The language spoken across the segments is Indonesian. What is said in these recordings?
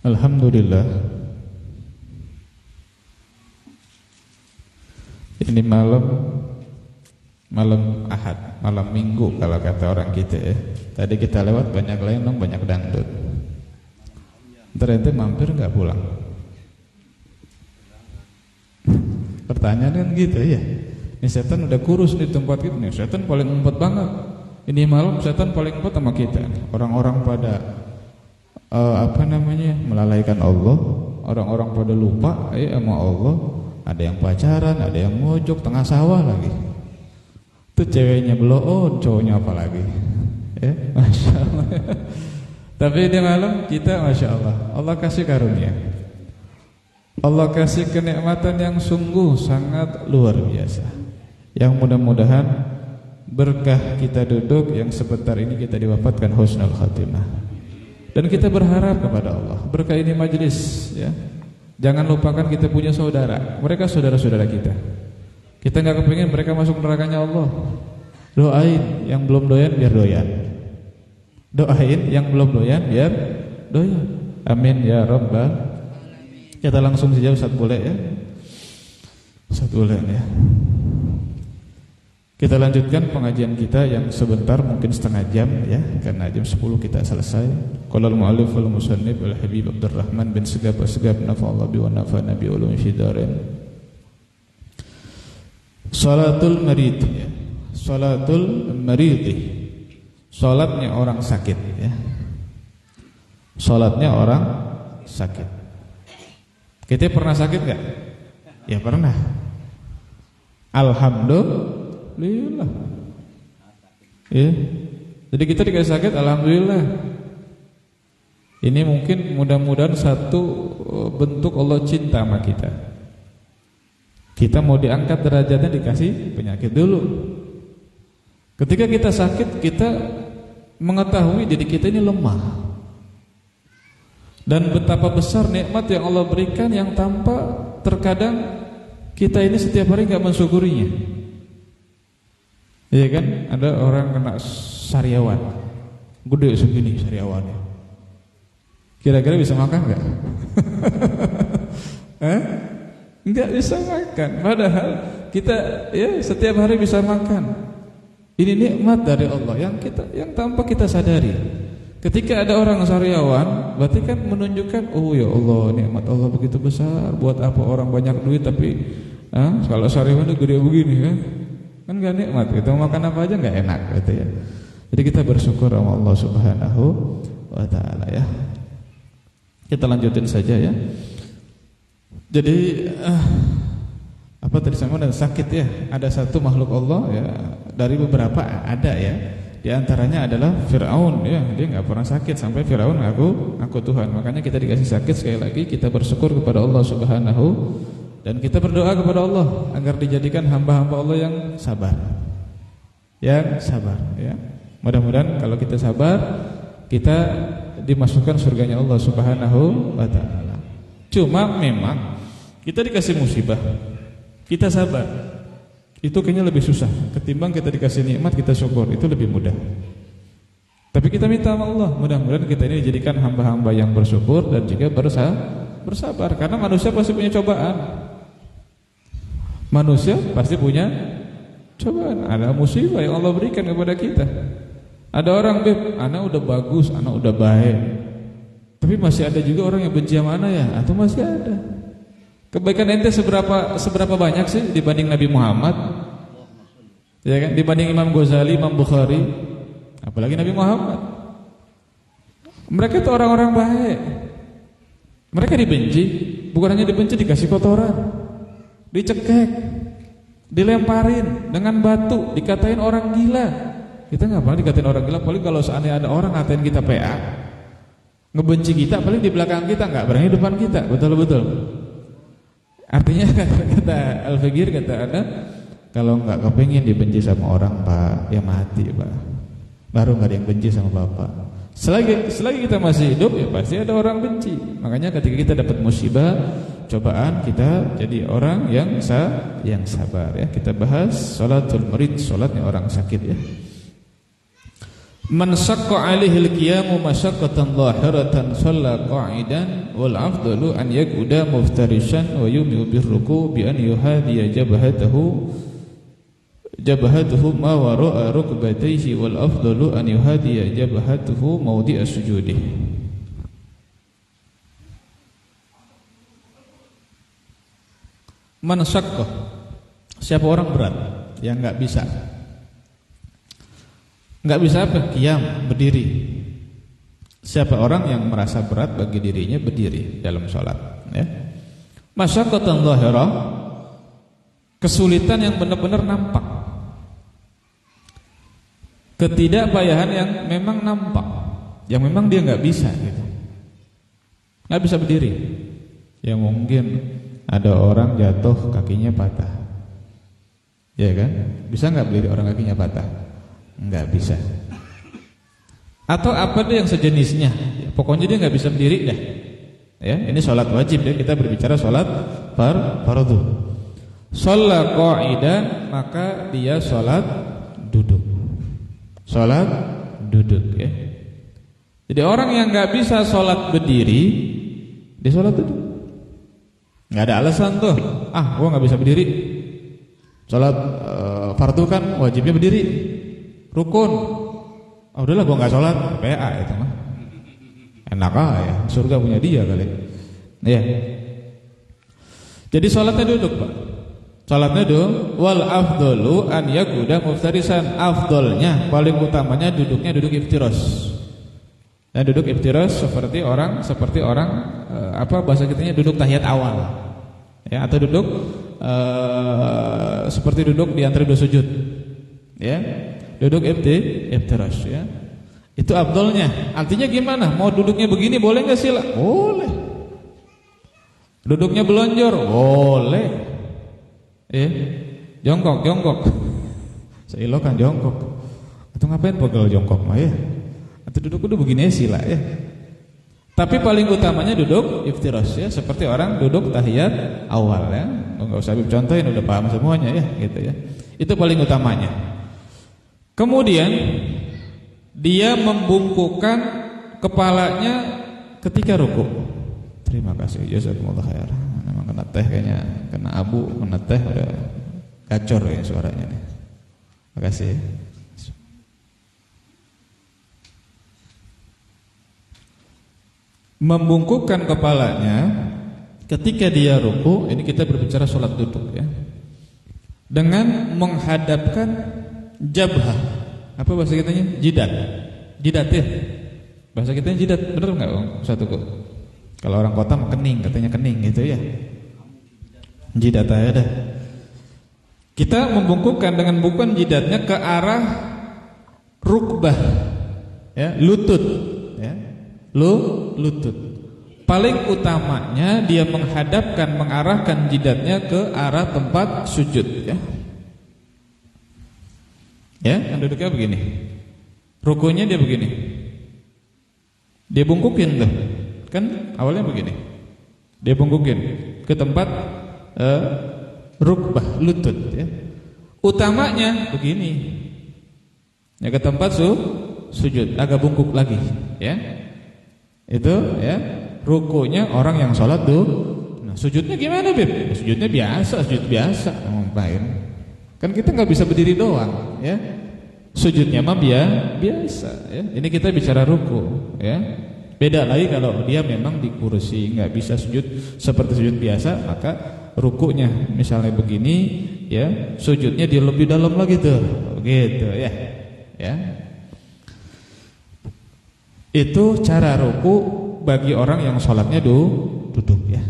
Alhamdulillah. Ini malam Ahad, malam Minggu kalau kata orang kita ya. Tadi kita lewat banyak lenong, banyak dangdut. Ternyata mampir nggak pulang? Pertanyaan kan gitu ya. Ini setan udah kurus di tempat kita nih. Setan paling ngumpet banget. Ini malam setan paling ngumpet sama kita. Orang-orang pada melalaikan Allah. Orang-orang pada lupa sama Allah. Ada yang pacaran, ada yang mojok tengah sawah lagi. Itu ceweknya belum, cowoknya apa lagi? Ya, masya Allah. Tapi di malam kita masya Allah, Allah kasih karunia. Allah kasih kenikmatan yang sungguh sangat luar biasa. Yang mudah-mudahan berkah kita duduk yang sebentar ini kita diwafatkan husnul khatimah. Dan kita berharap kepada Allah berkah ini majelis ya. Jangan lupakan kita punya saudara. Mereka saudara-saudara kita. Kita gak kepingin mereka masuk nerakanya Allah. Doain yang belum doyan biar doyan. Doain yang belum doyan biar doyan. Amin ya rabbal. Kita langsung saja Ustaz boleh ya. Ustaz boleh ya. Kita lanjutkan pengajian kita yang sebentar mungkin setengah jam ya, karena jam 10 kita selesai. Qala al-mu'allif wal musannif al-habib Abdurrahman bin Segab nafa'allahu bi wa nafa'ana bi ulum syidarain. Salatul marid ya. Salatul marid. Salatnya orang sakit ya. Salatnya orang sakit. Kita pernah sakit enggak? Ya pernah. Alhamdulillah. Ya. Jadi kita dikasih sakit alhamdulillah. Ini mungkin mudah-mudahan satu bentuk Allah cinta sama kita. Kita mau diangkat derajatnya dikasih penyakit dulu. Ketika kita sakit kita mengetahui diri kita ini lemah. Dan betapa besar nikmat yang Allah berikan yang tanpa terkadang kita ini setiap hari enggak mensyukurinya. Iya kan? Ada orang kena sariawan. Gede segini sariawannya. Kira-kira bisa makan enggak? Enggak bisa makan. Padahal kita ya setiap hari bisa makan. Ini nikmat dari Allah yang tanpa kita sadari. Ketika ada orang sariawan, berarti kan menunjukkan, oh ya Allah, nikmat Allah begitu besar. Buat apa orang banyak duit tapi kalau sariawan itu gede begini kan? Kan gak nikmat, kita mau makan apa aja gak enak gitu ya. Jadi kita bersyukur sama Allah Subhanahu wa ta'ala ya. Kita lanjutin saja ya. Jadi apa tadi sama dan sakit ya. Ada satu makhluk Allah ya, dari beberapa ada ya. Di antaranya adalah Fir'aun ya. Dia gak pernah sakit sampai Fir'aun aku Tuhan. Makanya kita dikasih sakit sekali lagi kita bersyukur kepada Allah Subhanahu. Dan kita berdoa kepada Allah agar dijadikan hamba-hamba Allah yang sabar. Yang sabar ya. Mudah-mudahan kalau kita sabar, kita dimasukkan surganya Allah Subhanahu wa ta'ala. Cuma memang kita dikasih musibah, kita sabar. Itu kayaknya lebih susah ketimbang kita dikasih nikmat kita syukur, itu lebih mudah. Tapi kita minta sama Allah, mudah-mudahan kita ini dijadikan hamba-hamba yang bersyukur dan juga bersabar. Karena manusia pasti punya cobaan. Manusia pasti punya cobaan. Ada musibah yang Allah berikan kepada kita. Ada orang anak udah bagus, anak udah baik, tapi masih ada juga orang yang benci sama anak ya. Atau masih ada. Kebaikan ente seberapa banyak sih dibanding Nabi Muhammad? Ya kan? Dibanding Imam Ghazali, Imam Bukhari, apalagi Nabi Muhammad. Mereka itu orang-orang baik. Mereka dibenci, bukan hanya dibenci, dikasih kotoran, dicekek, dilemparin dengan batu, dikatain orang gila. Kita nggak pernah dikatain orang gila, paling kalau seandainya ada orang ngatain kita PA, ngebenci kita, paling di belakang kita, nggak berani depan kita, betul-betul. Artinya kata Al-Faqir, kata Anda, kalau nggak kepengin dibenci sama orang Pak, ya mati Pak. Baru nggak ada yang benci sama Bapak. Selagi kita masih hidup ya pasti ada orang benci. Makanya ketika kita dapat musibah, cobaan, kita jadi orang yang sabar ya. Kita bahas salatul marid, salatnya orang sakit ya. Man syaqqa 'alaihi al-qiyamu masyaqqatan dhahiratan shalla qa'idan wal afdalu an yaquda muftarishan wa yumi'u birruku bi an yuhadiya jabhatuhu ma wara'a rukbatayhi wal afdalu an yuhadiya jabhatuhu mawdi'a sujudih. Man syaqqa, siapa orang berat yang enggak bisa apa? Qiyam, berdiri. Siapa orang yang merasa berat bagi dirinya berdiri dalam sholat, ya. Masyaqqatan dhahirah, kesulitan yang benar-benar nampak, ketidakpayahan yang memang nampak, yang memang dia nggak bisa gitu, nggak bisa berdiri. Yang mungkin ada orang jatuh kakinya patah, ya kan? Bisa nggak berdiri orang kakinya patah? Enggak bisa. Atau apa deh yang sejenisnya, pokoknya dia nggak bisa berdiri dah. Ya, ini sholat wajib ya, kita berbicara sholat fardhu. Shalla qa'idan, maka dia sholat duduk. Sholat duduk ya. Jadi orang yang nggak bisa sholat berdiri, dia sholat duduk. Nggak ada alasan tuh. Gua nggak bisa berdiri. Sholat fardhu kan wajibnya berdiri. Rukun, udahlah gua nggak sholat, PA itu mah. Enak ya, surga punya dia kali. Ya. Jadi sholatnya duduk, Pak. Sholatnya duduk. Wal afdalu an yaquda muftarisan. Afdolnya, paling utamanya duduknya duduk iftiras. Nah, duduk iftiras seperti orang apa bahasa kitanya, duduk tahiyat awal. Ya, atau duduk seperti duduk di antara dua sujud. Ya. Duduk iftiras ya. Itu afdolnya. Artinya gimana? Mau duduknya begini boleh enggak sila? Boleh. Duduknya belonjor? Boleh. Jongkok. Seilo kan jongkok. Atau ngapain pegel jongkok mah ya? Atau duduk udah begini sila ya. Tapi paling utamanya duduk iftiras ya, seperti orang duduk tahiyat awal ya. Enggak usah contohin, udah paham semuanya ya, gitu ya. Itu paling utamanya. Kemudian dia membungkukkan kepalanya ketika ruku. Terima kasih, jazakumullah khair. Memang kena teh kayaknya, kena abu, kena teh udah gacor ya suaranya nih. Makasih. Membungkukkan kepalanya ketika dia ruku, ini kita berbicara sholat duduk ya. Dengan menghadapkan jabhah, apa bahasa kitanya? Jidat ya. Bahasa kitanya jidat, bener nggak Bang? Satuku. Kalau orang kota mah kening, katanya kening gitu ya. Jidat aja dah. Kita membungkukkan dengan bungkukan jidatnya ke arah rukbah, ya, lutut, ya, lutut. Paling utamanya dia mengarahkan jidatnya ke arah tempat sujud, ya. Ya, kan duduknya begini. Rukunya dia begini. Dia bungkukin tuh. Kan awalnya begini. Dia bungkukin ke tempat rukbah, lutut ya. Utamanya begini. Ya, ke tempat sujud, agak bungkuk lagi, ya. Itu ya, rukunya orang yang sholat tuh. Nah, sujudnya gimana, Beb? Sujudnya biasa, sujud biasa. Ngapain? Kan kita nggak bisa berdiri doang, ya. Sujudnya mah biasa, ya. Ini kita bicara ruku, ya. Beda lagi kalau dia memang di kursi, nggak bisa sujud seperti sujud biasa, maka rukunya misalnya begini, ya. Sujudnya dia lebih dalam lagi tuh, gitu, ya. Ya. Itu cara ruku bagi orang yang sholatnya duduk, ya.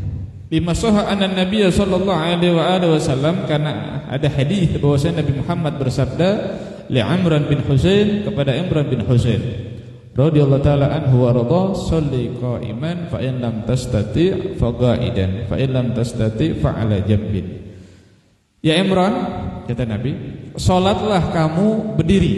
Bima sahha anna Nabi sallallahu alaihi wasallam, karena ada hadis bahwasanya Nabi Muhammad bersabda li Imran bin Husain, kepada Imran bin Husain radhiyallahu taala anhu wa radha, sholli qa'iman fa in lam tastati' fa qa'idan fa in lam tastati' fa 'ala jambin. Ya Imran, kata Nabi, salatlah kamu berdiri.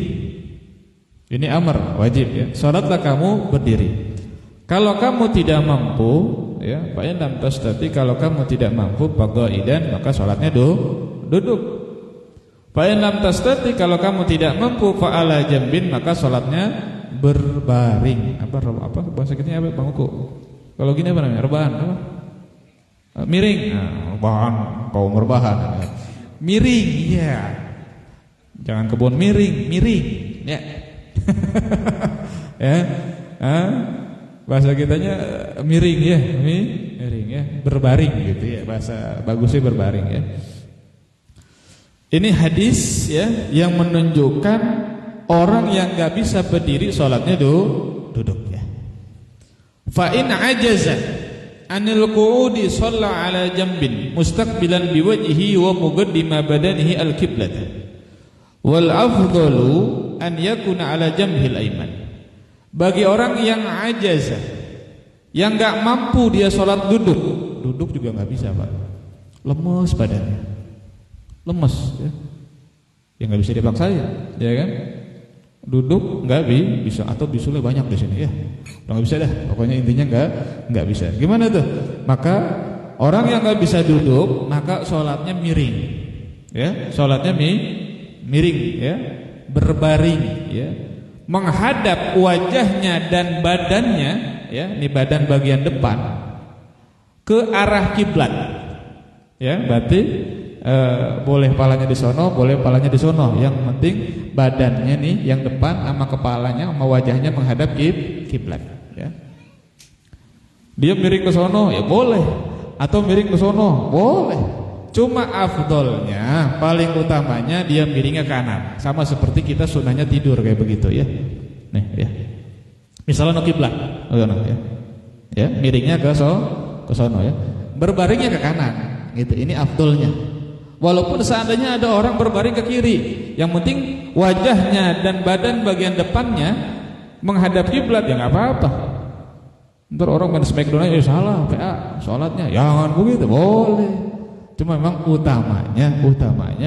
Ini amar wajib ya. Salatlah kamu berdiri. Kalau kamu tidak mampu, ya, fa in lam tastati, kalau kamu tidak mampu, fa qa'idan, maka salatnya duduk. Fa in lam tastati, kalau kamu tidak mampu, fa ala jambin, maka salatnya berbaring. Apa bahasa kita apa Bang Uku? Kalau gini apa namanya? Rebahan apa? Miring. Nah, rebahan, kau merebahan. Miring, iya. Jangan kebun miring, ya. Ya. Bahasa kitanya miring ya, miring ya, berbaring gitu ya. Bahasa bagusnya berbaring ya. Ini hadis ya yang menunjukkan orang yang enggak bisa berdiri salatnya duduk ya. Fa in ajaza anil qu'udi shalla ala jambin mustaqbilan biwajhihi wa muqaddima badanihi al-qiblah. Wal afdalu an yakuna ala jambhil ayman. Bagi orang yang ajaza, yang enggak mampu dia salat duduk juga enggak bisa, Pak. Lemes badannya. Lemes ya. Ya enggak bisa dipaksain, ya kan? Duduk enggak bisa, atau bisulnya banyak di sini ya. Enggak bisa dah. Pokoknya intinya enggak bisa. Gimana tuh? Maka orang yang enggak bisa duduk, maka salatnya miring. Ya, salatnya miring ya, berbaring ya. Menghadap wajahnya dan badannya ya, ini badan bagian depan ke arah kiblat. Ya, berarti boleh palanya di sono, boleh palanya di sono. Yang penting badannya nih yang depan sama kepalanya sama wajahnya menghadap kiblat ya. Dia miring ke sono ya boleh, atau miring ke sono boleh. Cuma afdolnya, paling utamanya dia miringnya ke kanan. Sama seperti kita sunahnya tidur kayak begitu ya. Nih ya. Misalnya no kiblat, ya. Ya, miringnya ke sono ya. Berbaringnya ke kanan gitu. Ini afdolnya. Walaupun seandainya ada orang berbaring ke kiri, yang penting wajahnya dan badan bagian depannya menghadap kiblat ya enggak apa-apa. Ntar orang main smackdown aja salah, PA salatnya. Jangan begitu, boleh. Cuma memang utamanya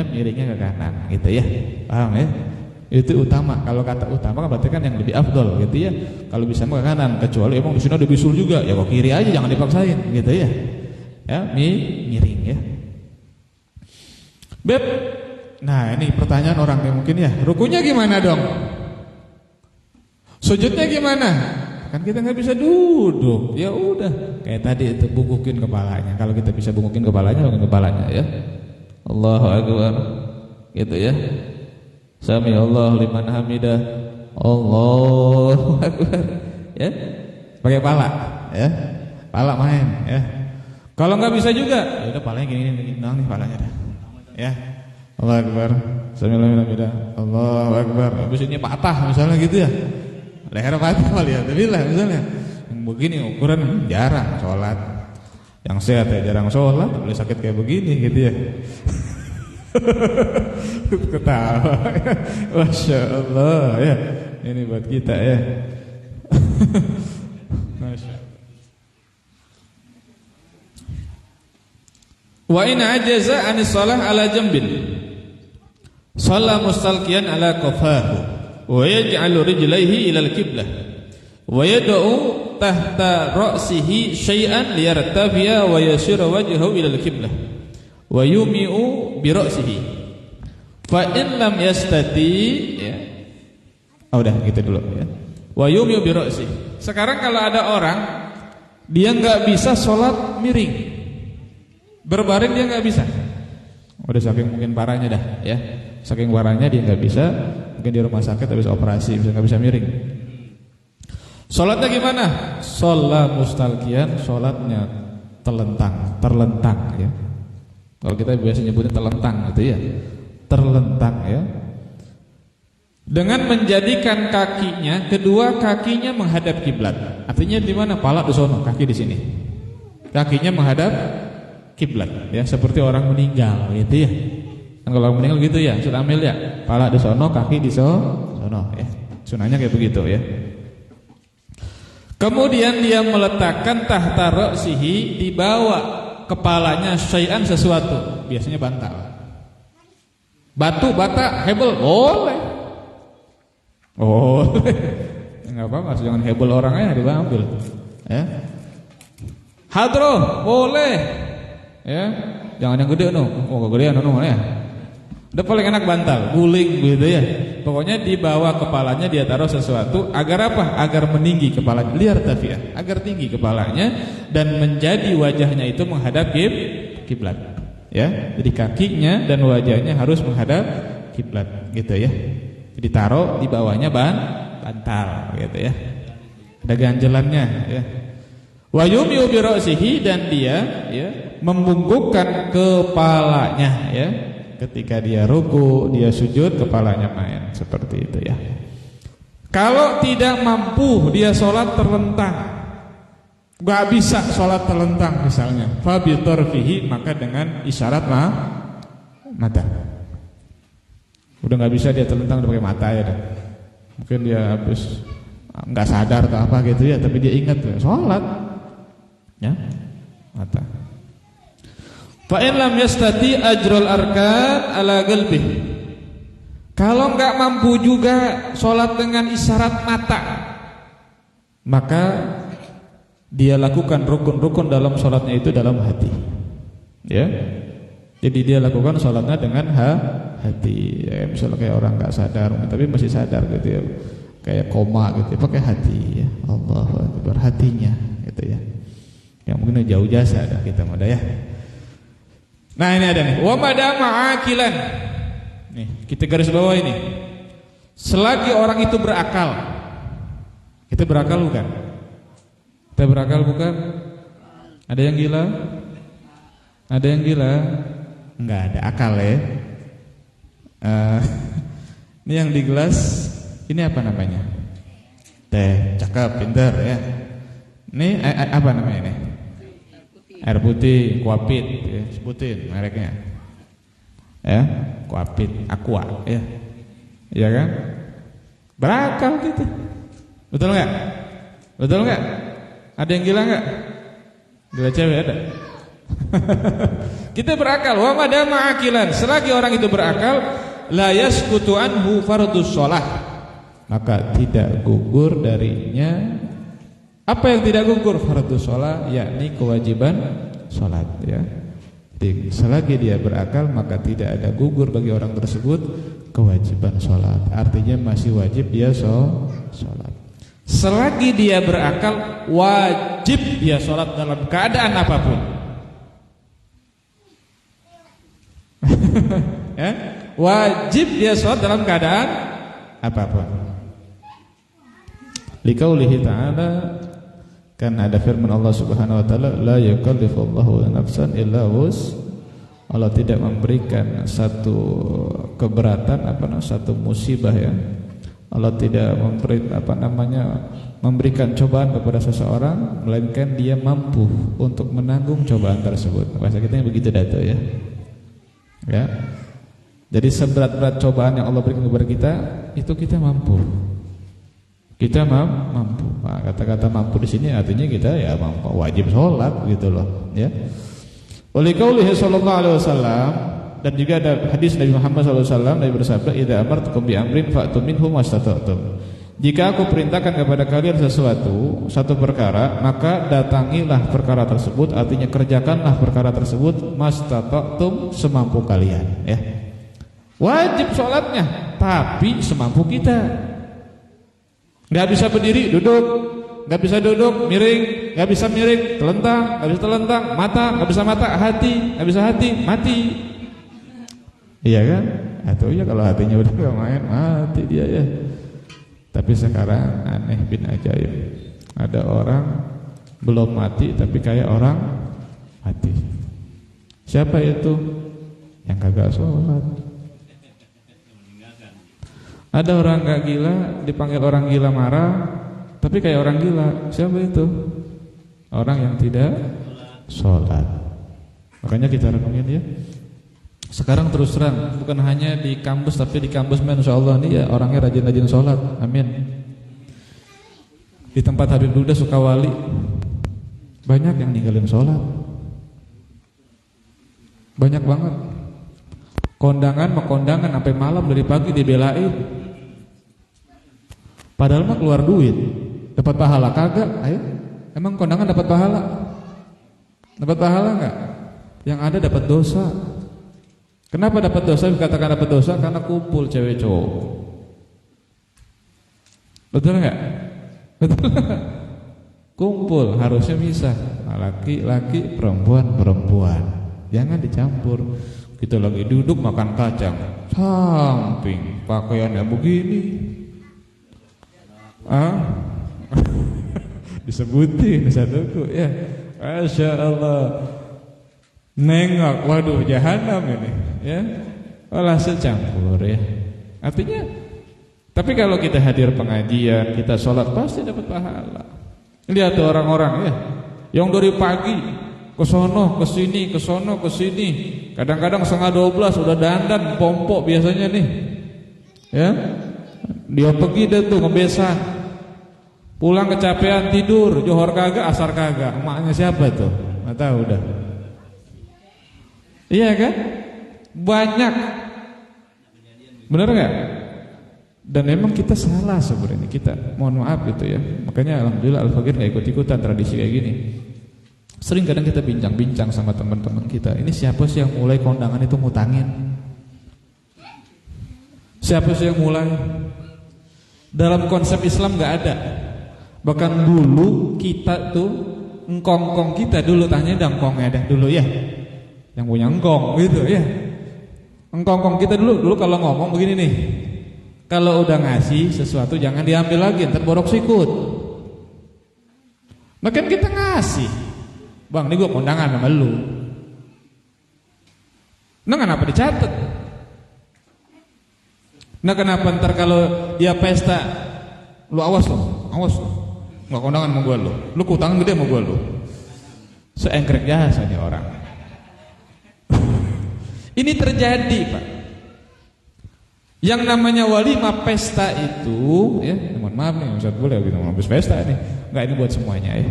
miringnya ke kanan gitu ya. Paham ya? Itu utama. Kalau kata utama kan berarti kan yang lebih afdol gitu ya. Kalau bisa ke kanan, kecuali emang di sini ada bisul juga, ya kok kiri aja jangan dipaksain gitu ya. Ya, miring ya. Beb. Nah, ini pertanyaan orang yang mungkin ya. Rukunya gimana dong? Sujudnya gimana? Kan kita nggak bisa duduk, ya udah kayak tadi itu bungkukin kepalanya. Kalau kita bisa bungkukin kepalanya ya. Allahu Akbar, gitu ya. Sami Allah liman hamidah, Allahu Akbar, ya. Pakai pala, ya. Pala main, ya. Kalau nggak bisa juga, ya udah palanya gini nih palanya dah, ya. Allahu Akbar, Sami Allah liman hamidah, Allahu Akbar. Habis ini patah misalnya gitu ya. Leher patah kali ya, tapi lah misalnya yang begini ukuran jarang sholat, yang sehat ya jarang sholat, boleh sakit kayak begini gitu ya. Ketawa, Masya Allah ya, ini buat kita ya. Wa in ajaza anis shalah ala jambin, shalla mustalqiyan ala qafahu wa yaj'alu rijlaihi ila al-qiblah wa yad'u tahta ra'sihi syai'an liyartafi'a wa yashira wajhahu ila al-qiblah wa yumi'u bi ra'sihi fa in lam yastati ya. Oh, udah gitu dulu ya. Wa yumi'u bi ra'sihi. Sekarang kalau ada orang dia enggak bisa sholat miring, berbaring dia enggak bisa. Udah saking mungkin parahnya dah ya. Saking parahnya dia enggak bisa, mungkin di rumah sakit habis operasi enggak bisa miring. Salatnya gimana? Shalat mustalqiyan, salatnya terlentang ya. Kalau kita biasa nyebutnya terlentang gitu ya. Terlentang ya. Dengan menjadikan kakinya, kedua kakinya menghadap kiblat. Artinya di mana? Pala di sono, kaki di sini. Kakinya menghadap kiblat ya, seperti orang meninggal gitu ya. Kan kalau meninggal gitu ya, sudah ambil ya, pala di sono, kaki di sono ya. Sunahnya kayak begitu ya. Kemudian dia meletakkan tahta ra'sihi, di bawah kepalanya syai'an sesuatu, biasanya bantal. Batu, bata, hebel, boleh. Enggak apa-apa, jangan hebel orang aja diambil. Ya. Hadroh, boleh. Ya. Jangan yang gede no. Oh, kegedean no ya. Udah paling enak bantal, guling gitu ya. Pokoknya di bawah kepalanya dia taruh sesuatu agar apa? Agar meninggi kepalanya, liar tafiah, agar tinggi kepalanya dan menjadi wajahnya itu menghadap kiblat. Ya, jadi kakinya dan wajahnya harus menghadap kiblat gitu ya. Jadi taruh di bawahnya bantal gitu ya. Ada ganjelannya ya. Wa yumiu bi ra'sihi, dan dia ya membungkukkan kepalanya ya. Ketika dia ruku, dia sujud, kepalanya main seperti itu ya. Kalau tidak mampu dia sholat terlentang, gak bisa sholat terlentang misalnya, fa bi tarfihi, maka dengan isyarat mata. Udah gak bisa dia terlentang udah pakai mata ya dah. Mungkin dia habis gak sadar atau apa gitu ya, tapi dia ingat tuh sholat ya, mata. Fa in lam yastati ajrul arkan ala qalbih. Kalau enggak mampu juga sholat dengan isyarat mata, maka dia lakukan rukun-rukun dalam sholatnya itu dalam hati. Ya. Jadi dia lakukan sholatnya dengan hati. Ya, misalnya kayak orang enggak sadar, tapi masih sadar gitu ya. Kayak koma gitu, pakai hati ya. Allahu Akbar, hatinya gitu ya. Yang mungkin jauh jasa dah kita mudah ya. Nah ini ada nih, wa madama akilan. Nih, kita garis bawah ini. Selagi orang itu berakal. Kita berakal bukan? Kita berakal bukan? Ada yang gila? Ada yang gila? Enggak ada akal ya. Ini yang di gelas, ini apa namanya? Teh, cakep, pintar ya. Ini apa namanya nih? Air putih, Kuapit ya, sebutin mereknya. Ya, Kuapit, Aqua ya. Iya kan? Berakal gitu. Betul enggak? Betul enggak? Ada yang gila enggak? Gila cewek ada. Kita berakal, wa madama akilan. Selagi orang itu berakal, la yasqutu anhu fardhus shalah. Maka tidak gugur darinya. Apa yang tidak gugur? Fardhus shalah, yakni kewajiban salat ya. Jadi selagi dia berakal maka tidak ada gugur bagi orang tersebut kewajiban salat. Artinya masih wajib dia salat. Selagi dia berakal wajib dia salat dalam keadaan apapun. Ya, wajib dia salat dalam keadaan apapun. Liqaulihi ta'ala, karena ada firman Allah Subhanahu wa taala, la yukallifullahu nafsan illa wus. Allah tidak memberikan satu keberatan satu musibah ya. Allah tidak memberikan cobaan kepada seseorang melainkan dia mampu untuk menanggung cobaan tersebut. Bahasa kita begitu dato ya. Ya. Jadi seberat-berat cobaan yang Allah berikan kepada kita itu kita mampu. Kita mampu. Nah, kata-kata mampu di sini artinya kita ya mampu, wajib sholat gitu loh, ya. Oleh qaulihi sallallahu alaihi wasallam, dan juga ada hadis Nabi Muhammad sallallahu alaihi wasallam, Nabi bersabda, "Idza amartukum bi amrin fa'tu minhu mastata'tum." Jika aku perintahkan kepada kalian satu perkara, maka datangilah perkara tersebut, artinya kerjakanlah perkara tersebut mastata'tum, semampu kalian, ya. Wajib sholatnya, tapi semampu kita. Gak bisa berdiri, duduk. Gak bisa duduk, miring. Gak bisa miring, telentang. Gak bisa telentang, mata. Gak bisa mata, hati. Gak bisa hati, mati. Iya kan? Atau ya kalau hatinya udah gak main, mati dia ya. Tapi sekarang aneh bin ajaib, ada orang belum mati tapi kayak orang mati. Siapa itu? Yang kagak sholat. Ada orang gak gila, dipanggil orang gila marah, tapi kayak orang gila. Siapa itu? Orang yang tidak sholat. Makanya kita renungin ya. Sekarang terus terang, bukan hanya di kampus, tapi di kampus insyaallah nih ya orangnya rajin-rajin sholat. Amin. Di tempat Habib Duda Sukawali banyak yang ninggalin sholat. Banyak banget. Kondangan sampai malam dari pagi dibelain. Padahal mah keluar duit, dapat pahala kagak? Ayo, emang kondangan dapat pahala? Dapat pahala enggak? Yang ada dapat dosa. Kenapa dapat dosa? Dikatakan dapat dosa karena kumpul cewek cowok. Betul nggak? Betul. Kumpul harusnya misah, laki-laki, perempuan. Jangan dicampur. Kita lagi duduk makan kacang, samping pakaiannya begini. Disebutin satuku ya. Masya Allah. Nengok, waduh jahanam ini ya. Olah secampur ya. Artinya, tapi kalau kita hadir pengajian, kita sholat pasti dapat pahala. Lihat tuh orang-orang ya, yang dari pagi ke sono, ke sini, ke sono, ke sini. Kadang-kadang 11:30 udah dandan, pompok biasanya nih. Ya. Dia pergi deh tuh ngebesah. Pulang kecapean tidur, johor kagak, asar kagak. Emaknya siapa tuh? Enggak tahu udah. Iya kan? Banyak. Benar enggak? Dan memang kita salah sebenarnya, kita mohon maaf gitu ya. Makanya alhamdulillah Al-Fakir enggak ikut-ikutan tradisi kayak gini. Sering kadang kita bincang-bincang sama teman-teman kita. Ini siapa sih yang mulai kondangan itu ngutangin? Siapa sih yang mulai? Dalam konsep Islam enggak ada. Bahkan dulu kita tuh engkong-engkong kita dulu tanya engkongnya dah dulu ya. Yang punya engkong gitu ya. Engkong-engkong kita dulu kalau ngomong begini nih. Kalau udah ngasih sesuatu jangan diambil lagi, ntar borok sikut. Makin kita ngasih. Bang, ini gue kondangan sama lu. Nah kenapa dicatat? Nah kenapa ntar kalau dia pesta, lu awas loh. Nggak kondangan sama gue lu. Lu kutangan gede sama gue lu. Seengkrek jasa nih orang. Ini terjadi Pak. Yang namanya walimah pesta itu ya, mohon maaf nih Ustaz boleh gitu ngomong pesta nih. Enggak, ini buat semuanya ya.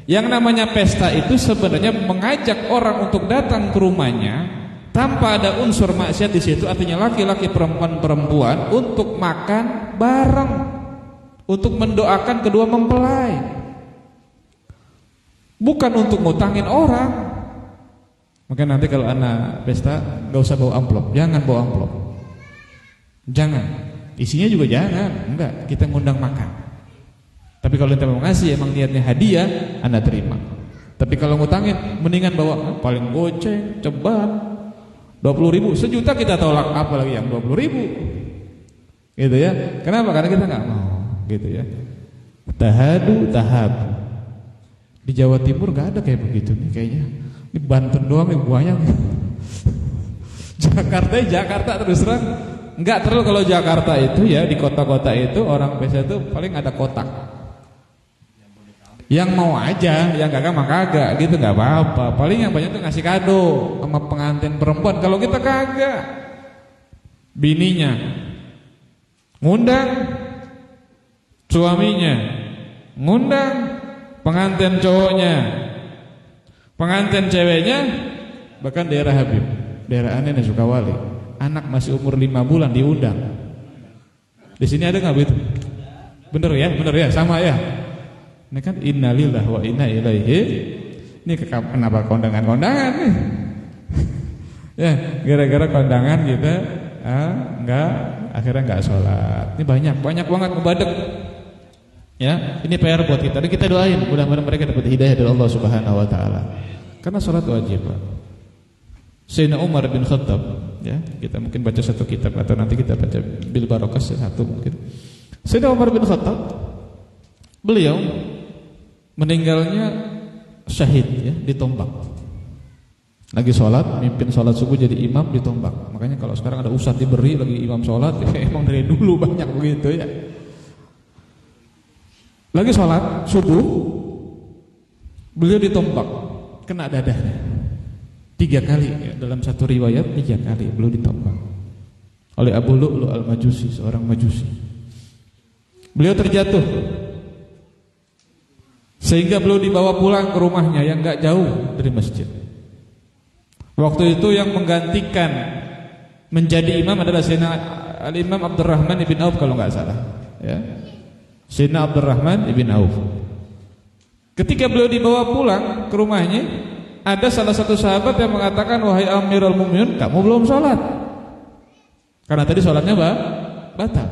Yang namanya pesta itu sebenarnya mengajak orang untuk datang ke rumahnya tanpa ada unsur maksiat di situ, artinya laki-laki perempuan untuk makan bareng, untuk mendoakan kedua mempelai. Bukan untuk ngutangin orang. Maka nanti kalau anak pesta enggak usah bawa amplop, jangan bawa amplop. Jangan. Isinya juga jangan. Enggak, kita ngundang makan. Tapi kalau kita mau ngasih emang niatnya hadiah, Anda terima. Tapi kalau ngutangin mendingan bawa paling goceng, ceban 20.000, sejuta kita tolak, apalagi yang 20.000. Gitu ya. Kenapa? Karena kita enggak mau, gitu ya. Tahab. Di Jawa Timur enggak ada kayak begitu nih kayaknya. Di Banten doang yang banyak. Jakarta terus terang enggak terlalu. Kalau Jakarta itu ya di kota-kota itu orang biasa itu paling ada kotak. Yang mau aja, yang kagak mah kagak gitu, nggak apa-apa. Paling yang banyak tuh ngasih kado sama pengantin perempuan. Kalau kita kagak, bininya ngundang, suaminya ngundang, pengantin cowoknya, pengantin ceweknya, bahkan daerah Habib, daerah aneh Sukawali, anak masih umur 5 bulan diundang. Di sini ada nggak begitu? Bener ya, sama ya. Ini kan innalillahi wa inna ilaihi. Ini kenapa kondangan nih? Ya, gara-gara kondangan kita akhirnya enggak sholat. Ini banyak banget ngebadek. Ya, ini PR buat kita. Dan kita doain mudah-mudahan mereka dapat hidayah dari Allah Subhanahu wa taala. Karena sholat wajib, Pak. Sayyidina Umar bin Khattab, ya, kita mungkin baca satu kitab atau nanti kita baca bil barokah satu mungkin. Sayyidina Umar bin Khattab, beliau meninggalnya syahid ya, ditombak. Lagi sholat, mimpin sholat subuh jadi imam, ditombak. Makanya kalau sekarang ada ustadz diberi lagi imam sholat, ya, emang dari dulu banyak begitu ya. Lagi sholat subuh, beliau ditombak, kena dadanya 3 kali ya, dalam satu riwayat 3 kali beliau ditombak oleh Abu Lu'lu' al-Majusi, seorang Majusi. Beliau terjatuh sehingga beliau dibawa pulang ke rumahnya yang gak jauh dari masjid. Waktu itu yang menggantikan menjadi imam adalah Sayyidina Al-Imam Abdurrahman ibn Auf kalau gak salah ya. Sayyidina Abdurrahman ibn Auf. Ketika beliau dibawa pulang ke rumahnya, ada salah satu sahabat yang mengatakan, wahai Amirul Mukminin, kamu belum sholat. Karena tadi sholatnya batal.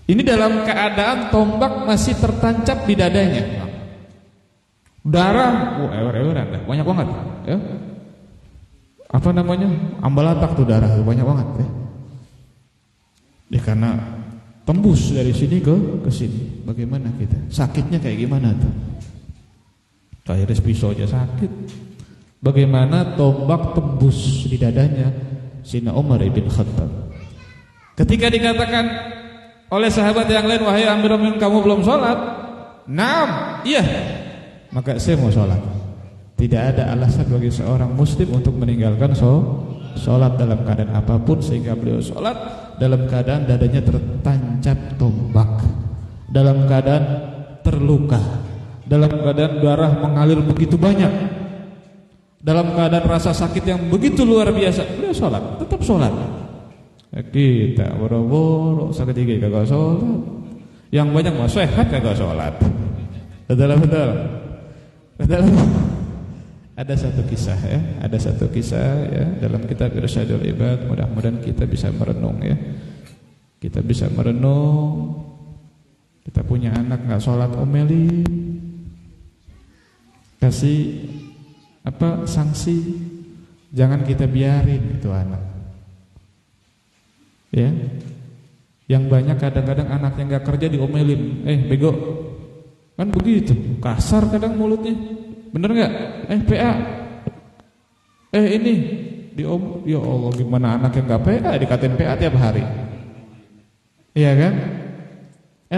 Ini dalam keadaan tombak masih tertancap di dadanya. Darah, ewer-eweran dah, banyak banget. Ya. Apa namanya? Ambalatak tuh darah, banyak banget. Ya. Karena tembus dari sini ke sini. Bagaimana kita? Sakitnya kayak gimana tuh? Akhirnya pisau aja sakit. Bagaimana tombak tembus di dadanya Sayyidina Umar ibn Khattab. Ketika dikatakan oleh sahabat yang lain, wahai Amirul Mukminin, kamu belum sholat? Naam, iya. Maka saya mau sholat. Tidak ada alasan bagi seorang muslim untuk meninggalkan sholat dalam keadaan apapun, sehingga beliau sholat dalam keadaan dadanya tertancap tombak, dalam keadaan terluka, dalam keadaan darah mengalir begitu banyak, dalam keadaan rasa sakit yang begitu luar biasa, beliau sholat, tetap sholat. Kita boro-boro sakit gigi kagak sholat, yang banyak mah sehat kagak sholat. Betul. Ada satu kisah ya, dalam kitab Irsyadul Ibad. Mudah-mudahan kita bisa merenung ya. Kita bisa merenung. Kita punya anak nggak sholat, omelin, kasih sanksi. Jangan kita biarin itu anak. Ya. Yang banyak kadang-kadang anaknya nggak kerja diomelin, bego. Kan begitu, kasar kadang mulutnya. Bener nggak? PA. Ini ya Allah, gimana anak yang nggak PA dikatain PA tiap hari? Iya kan?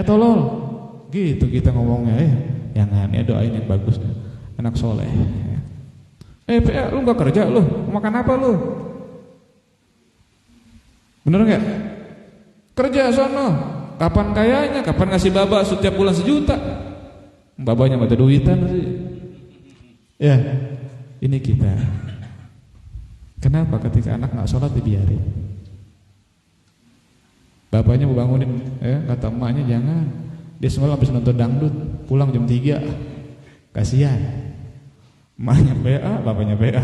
Tolol. Gitu kita ngomongnya. Jangan, doain yang bagus, anak soleh. PA, lu nggak kerja, lu makan apa lu? Bener nggak? Kerja sono. Kapan kayanya? Kapan ngasih baba setiap bulan 1 juta? Babanya mata duitan sih. Ya, ini kita. Kenapa ketika anak nggak sholat dibiarin? Bapaknya mau bangunin, kata emaknya jangan. Dia semalam habis nonton dangdut, pulang jam 3. Kasihan. Emaknya PA, bapaknya PA.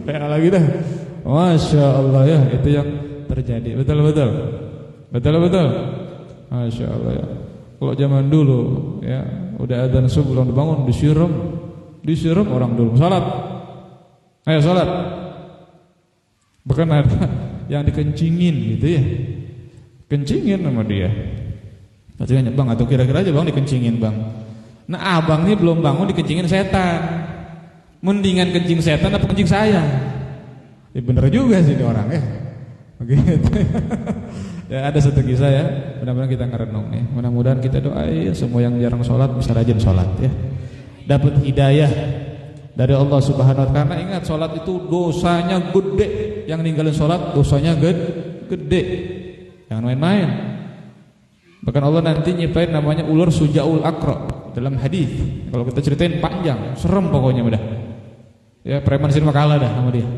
PA lagi dah. Masya Allah ya, itu yang terjadi. Betul. Masya Allah ya. Kalau zaman dulu ya, udah adzan subuh belum dibangun, disiram orang dulu salat. Ayo salat. Bahkan ada yang dikencingin gitu ya. Kencingin sama dia. Katanya, "Bang, atau kira-kira aja Bang dikencingin, Bang." Nah, abang ini belum bangun dikencingin setan. Mendingan kencing setan apa kencing saya? Ya bener juga sih ini orang ya. Begitu. Ya, ada satu kisah ya. Mudah-mudahan kita ngerenung nih. Mudah-mudahan kita doain semua yang jarang sholat bisa rajin sholat ya. Dapat hidayah dari Allah Subhanahu wa taala. Karena ingat, sholat itu dosanya gede. Yang ninggalin sholat dosanya gede. Jangan main-main. Bahkan Allah nanti nyiptain namanya ular sujaul aqra dalam hadis. Kalau kita ceritain panjang, serem pokoknya udah. Ya, preman sini kalah dah sama dia.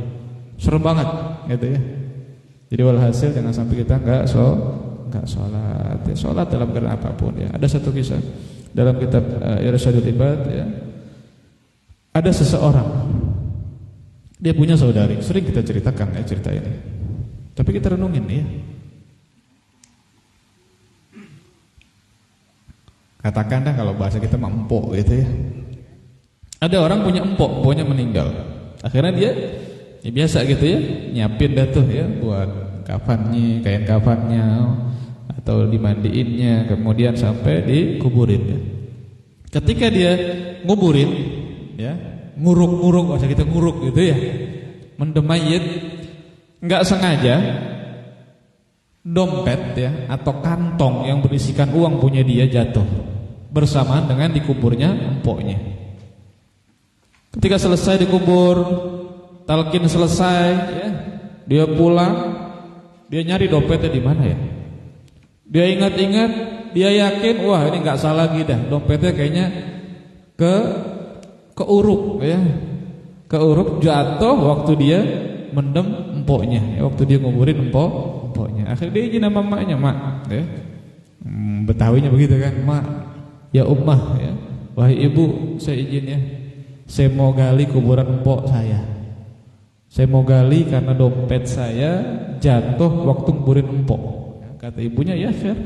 Serem banget gitu ya. Jadi walhasil jangan sampai kita enggak sholat. Ya, sholat dalam keadaan apapun ya. Ada satu kisah dalam kitab Irsyadul Ibad ya. Ada seseorang, dia punya saudari. Sering kita ceritakan ya cerita ini. Tapi kita renungin ya. Katakan dah kalau bahasa kita mah empok gitu ya. Ada orang punya empok, empoknya meninggal. Akhirnya dia ya biasa gitu ya, nyiapin dah tuh ya buat kafannya, kain kafannya atau dimandiinnya, kemudian sampai dikuburin ya. Ketika dia nguburin ya, nguruk-nguruk, bahasa kita nguruk gitu ya, mendem mayit, enggak sengaja dompet ya atau kantong yang berisikan uang punya dia jatuh bersamaan dengan dikuburnya empoknya. Ketika selesai dikubur, talqin selesai ya, dia pulang, dia nyari dompetnya di mana ya. Dia ingat-ingat, dia yakin, wah ini nggak salah lagi dah, dompetnya kayaknya keuruk ya, keuruk jatuh waktu dia mendem empoknya, ya, waktu dia nguburin empoknya. Akhirnya dia izin sama emaknya, "Mak," ya, Betawinya begitu kan, "Mak, ya ummah ya, wahai ibu, saya izin ya, Saya mau gali kuburan empok saya. Saya mau gali karena dompet saya jatuh waktu nguburin empok. Kata ibunya, ya Syekh,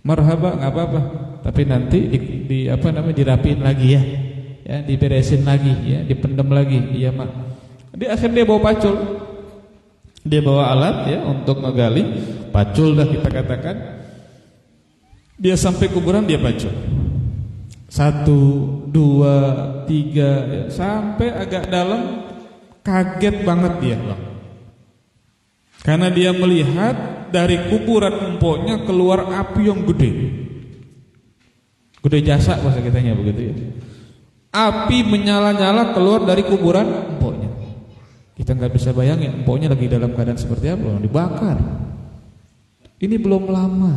marhaba, nggak apa-apa. Tapi nanti dirapiin lagi ya, diberesin lagi ya, dipendam lagi. Iya mak. Akhirnya dia bawa pacul. Dia bawa alat ya untuk ngegali, pacul dah kita katakan. Dia sampai kuburan dia pacul. 1, 2, 3 ya, sampai agak dalam. Kaget banget dia, Bang. Karena dia melihat dari kuburan empoknya keluar api yang gede. Gede jasa bahasa kitanya begitu ya. Api menyala-nyala keluar dari kuburan empoknya. Kita nggak bisa bayangin empoknya lagi dalam keadaan seperti apa, dibakar. Ini belum lama.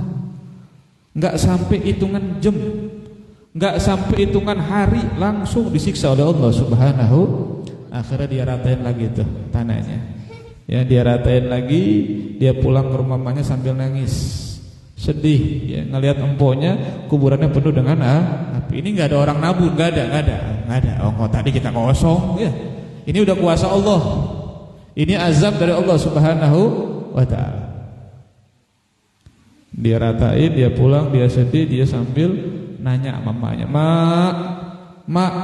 Nggak sampai hitungan jam, nggak sampai hitungan hari, langsung disiksa oleh Allah Subhanahu. Akhirnya dia ratain lagi tuh tanahnya. Ya, dia ratain lagi, dia pulang ke rumah mamanya sambil nangis. Sedih ya, ngelihat empoknya kuburannya penuh dengan api. Ini nggak ada orang nabur, nggak ada. Oh, kok tadi kita kosong ya. Ini udah kuasa Allah. Ini azab dari Allah Subhanahu wa taala. Dia ratain, dia pulang, dia sedih, dia sambil nanya mamanya, "Mak,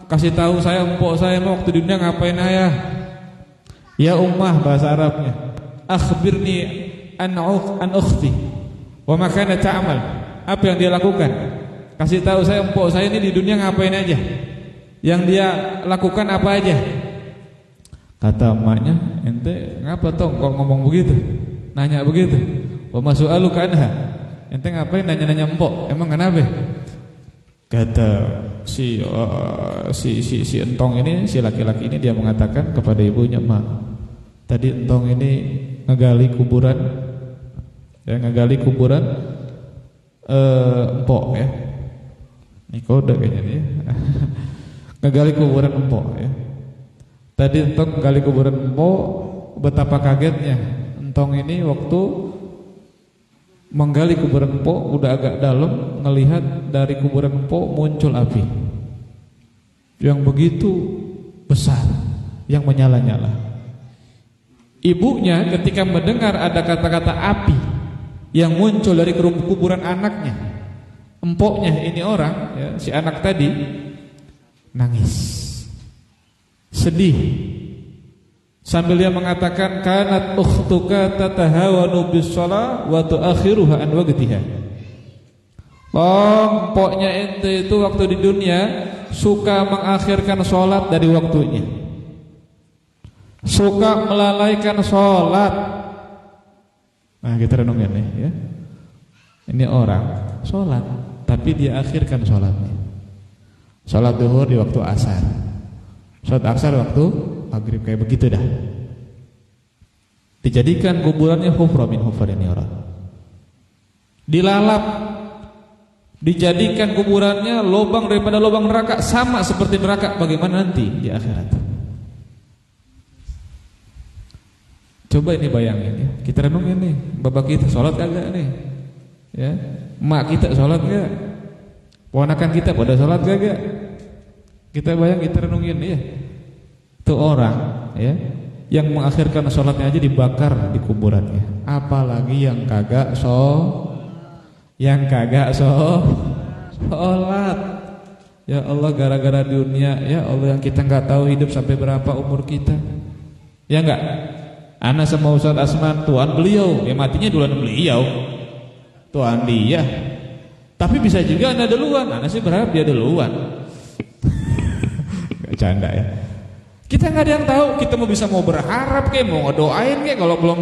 kasih tahu saya empok saya waktu di dunia ngapain ayah?" Ya ummah bahasa Arabnya. Akhbirni an ukhti wa ma kana ta'mal. Apa yang dia lakukan? Kasih tahu saya empok saya ini di dunia ngapain aja? Yang dia lakukan apa aja? Kata emaknya, "Ente ngapa tong kok ngomong begitu? Nanya begitu? Wa masu'aluka anha." Ente ngapain nanya-nanya empok? Emang kenapa? Kata si entong ini, si laki-laki ini, dia mengatakan kepada ibunya, "Mak, tadi entong ini ngegali kuburan empok ya. Ini kode kayaknya dia. Ngegali kuburan empok ya. Tadi entong ngegali kuburan empok, betapa kagetnya entong ini waktu menggali kuburan empok, udah agak dalam, ngelihat dari kuburan empok muncul api yang begitu besar, yang menyala-nyala. Ibunya ketika mendengar ada kata-kata api yang muncul dari kuburan anaknya, empoknya ini orang ya, si anak tadi nangis, sedih, sambil dia mengatakan, "Kanat ukhtuka tatahawanu bis-shalah wa tu'akhiruha an waqtiha." Empoknya ente itu waktu di dunia suka mengakhirkan sholat dari waktunya, suka melalaikan sholat. Nah, kita renungin nih ya. Ini orang sholat tapi dia akhirkan sholatnya. Sholat duhur di waktu asar, sholat asar waktu maghrib, kayak begitu dah. Dijadikan kuburannya hufra min hufrani orang. Dilalap, dijadikan kuburannya lubang daripada lubang neraka, sama seperti neraka. Bagaimana nanti di akhirat? Coba ini bayangin ya. Kita renungin nih, bapak kita sholat kagak nih? Ya, emak kita sholat gak? Ponakan kita pada sholat kagak? Kita bayangin, kita renungin ya. Itu orang ya yang mengakhirkan sholatnya aja dibakar di kuburannya, apalagi yang kagak sholat. Ya Allah, gara-gara dunia ya Allah, yang kita nggak tahu hidup sampai berapa umur kita, ya enggak? Ana sama Ustaz Asman, tuan beliau, ya matinya duluan beliau, tuan dia. Tapi bisa juga Anda duluan. Ana sih berharap dia duluan. Gak canda ya. Kita nggak ada yang tahu. Kita mau berharap kayak, mau ngedoain kayak, kalau belum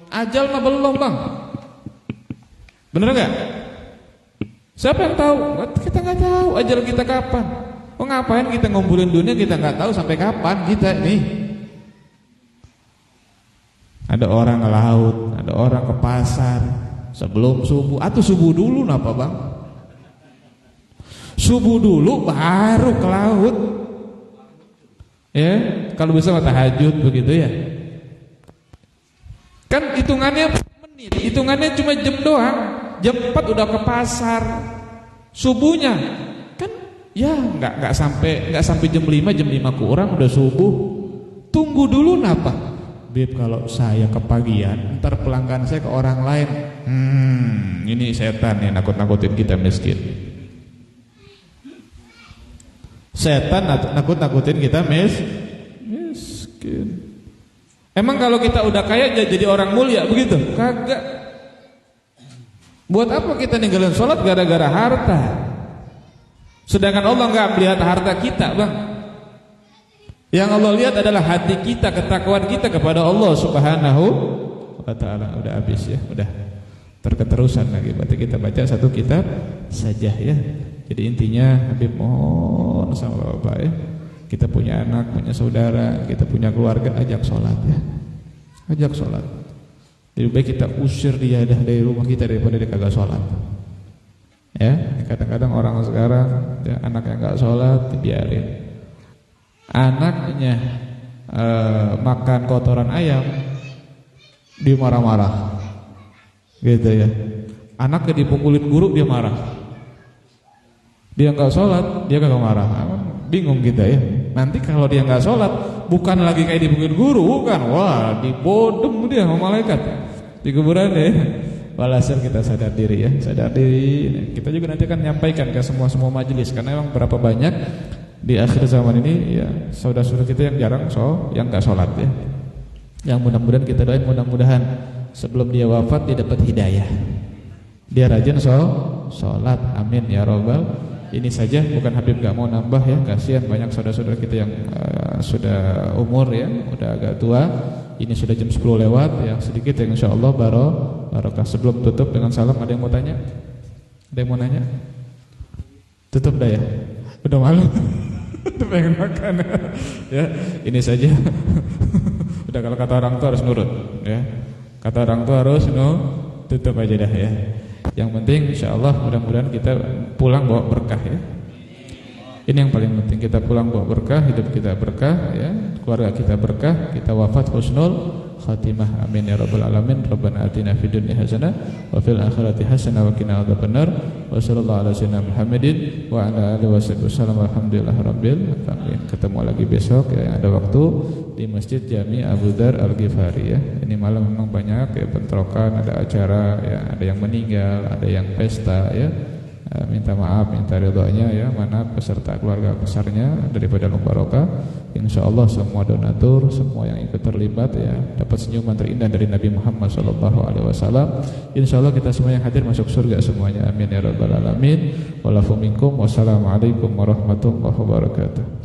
ajal mah belum, Bang. Bener nggak? Siapa yang tahu? Kita nggak tahu ajal kita kapan. Oh, ngapain kita ngumpulin dunia, kita nggak tahu sampai kapan kita nih. Ada orang ke laut, ada orang ke pasar sebelum subuh. Atau subuh dulu napa, Bang? Subuh dulu baru ke laut. Ya, kalau bisa tahajud begitu ya. Kan hitungannya menit, hitungannya cuma jam doang. Jam 4 udah ke pasar. Subuhnya kan Ya nggak sampai jam 5 kurang udah subuh. Tunggu dulu napa? Beb, kalau saya kepagian, ntar pelanggan saya ke orang lain. Ini setan yang nakut-nakutin kita miskin. Setan nakut-nakutin kita miskin. Emang kalau kita udah kaya jadi orang mulia begitu? Kagak. Buat apa kita ninggalin sholat gara-gara harta? Sedangkan Allah nggak melihat harta kita, bang. Yang Allah lihat adalah hati kita, ketakwaan kita kepada Allah Subhanahu wa ta'ala. Udah habis ya, udah terketerusan lagi. Berarti kita baca satu kitab saja ya. Jadi intinya Habib mohon sama Bapak ya, kita punya anak, punya saudara, kita punya keluarga, ajak sholat ya. Ajak sholat. Lebih baik kita usir dia dari rumah kita daripada dia kagak sholat. Ya, kadang-kadang orang sekarang ya, anaknya nggak sholat dibiarin. Anaknya makan kotoran ayam, dia marah-marah, gitu ya. Anaknya dipukulin guru, dia marah. Dia nggak sholat, dia kagak marah. Bingung kita ya. Nanti kalau dia nggak sholat, bukan lagi kayak dipukulin guru, bukan. Wah, dibodem dia sama malaikat di kuburan ya. Walhasil kita sadar diri ya, sadar diri. Kita juga nanti akan menyampaikan ke semua majelis, karena memang berapa banyak di akhir zaman ini ya saudara-saudara kita yang jarang yang nggak sholat ya. Yang mudah-mudahan kita doain, mudah-mudahan sebelum dia wafat dia dapat hidayah, dia rajin sholat, amin ya robbal. Ini saja, bukan Habib nggak mau nambah ya, kasihan banyak saudara-saudara kita yang sudah umur ya, udah agak tua. Ini sudah jam 10 lewat, yang sedikit yang insyaallah barokah. Sebelum tutup dengan salam, ada yang mau tanya? Ada yang mau nanya? Tutup dah ya. Udah malu. Udah pengen makan ya. Ini saja. Udah, kalau kata orang tua harus nurut ya. Kata orang tua harus tutup aja dah ya. Yang penting insyaallah mudah-mudahan kita pulang bawa berkah ya. Ini yang paling penting, kita pulang bawa berkah, hidup kita berkah ya, keluarga kita berkah, kita wafat husnul khatimah. Amin ya rabbal alamin. Rabbana atina fid dunya hasanah wa fil akhirati hasanah wa qina adzabannar. Wa sallallahu ala sayyidina Muhammadin wa ala alihi wasallam. Alhamdulillahirabbil alamin. Ketemu lagi besok ya, yang ada waktu di Masjid Jami Abu Dzar Al-Ghifari ya. Ini malam memang banyak ya bentrokan, ada acara ya, ada yang meninggal, ada yang pesta ya. Minta maaf, minta ridhonya ya, mana peserta keluarga besarnya daripada barokah. Insyaallah semua donatur, semua yang ikut terlibat ya dapat senyuman terindah dari Nabi Muhammad SAW. Insyaallah kita semua yang hadir masuk surga semuanya. Amin ya rabbal alamin. Wassalamualaikum warahmatullahi wabarakatuh.